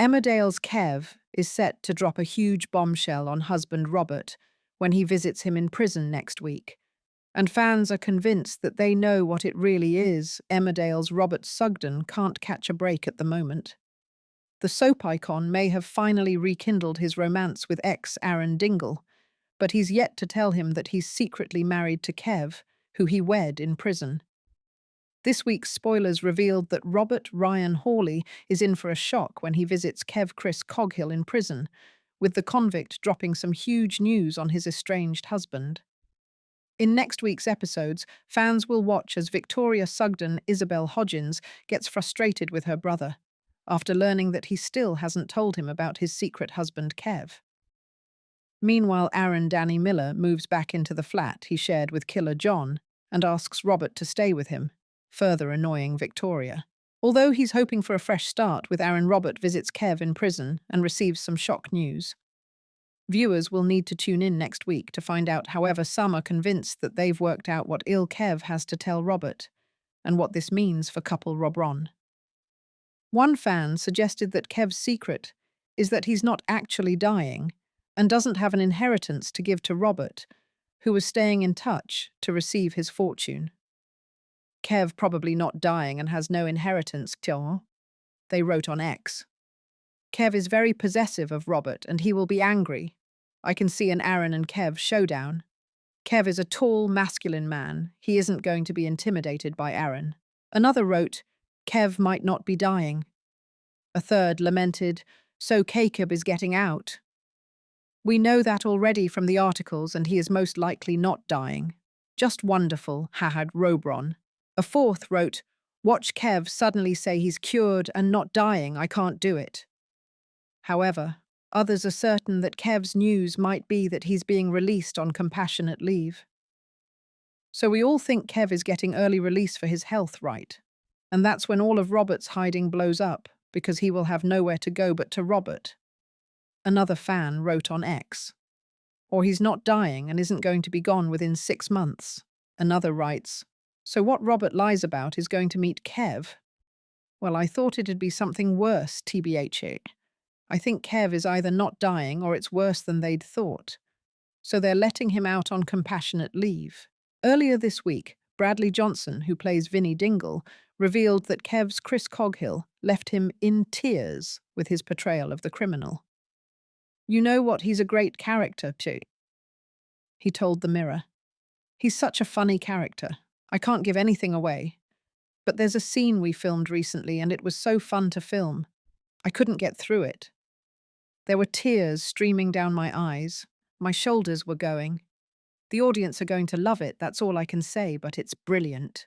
Emmerdale's Kev is set to drop a huge bombshell on husband Robert when he visits him in prison next week, and fans are convinced that they know what it really is. Emmerdale's Robert Sugden can't catch a break at the moment. The soap icon may have finally rekindled his romance with ex-Aaron Dingle, but he's yet to tell him that he's secretly married to Kev, who he wed in prison. This week's spoilers revealed that Robert Ryan Hawley is in for a shock when he visits Kev Chris Coghill in prison, with the convict dropping some huge news on his estranged husband. In next week's episodes, fans will watch as Victoria Sugden Isabel Hodgins gets frustrated with her brother, after learning that he still hasn't told him about his secret husband Kev. Meanwhile, Aaron Danny Miller moves back into the flat he shared with Killer John and asks Robert to stay with him, further annoying Victoria. Although he's hoping for a fresh start with Aaron, Robert visits Kev in prison and receives some shock news. Viewers will need to tune in next week to find out. However, some are convinced that they've worked out what ill Kev has to tell Robert and what this means for couple Rob Ron. One fan suggested that Kev's secret is that he's not actually dying and doesn't have an inheritance to give to Robert, who was staying in touch to receive his fortune. Kev probably not dying and has no inheritance, they wrote on X. Kev is very possessive of Robert and he will be angry. I can see an Aaron and Kev showdown. Kev is a tall, masculine man. He isn't going to be intimidated by Aaron. Another wrote, Kev might not be dying. A third lamented, so Jacob is getting out. We know that already from the articles and he is most likely not dying. Just wonderful, hahad Robron. A fourth wrote, watch Kev suddenly say he's cured and not dying, I can't do it. However, others are certain that Kev's news might be that he's being released on compassionate leave. So we all think Kev is getting early release for his health, right? And that's when all of Robert's hiding blows up, because he will have nowhere to go but to Robert. Another fan wrote on X. Or he's not dying and isn't going to be gone within 6 months. Another writes, so what Robert lies about is going to meet Kev? Well, I thought it'd be something worse, TBH. I think Kev is either not dying or it's worse than they'd thought. So they're letting him out on compassionate leave. Earlier this week, Bradley Johnson, who plays Vinnie Dingle, revealed that Kev's Chris Coghill left him in tears with his portrayal of the criminal. You know what, he's a great character too, he told the Mirror. He's such a funny character. I can't give anything away. But there's a scene we filmed recently and it was so fun to film. I couldn't get through it. There were tears streaming down my eyes. My shoulders were going. The audience are going to love it, that's all I can say, but it's brilliant.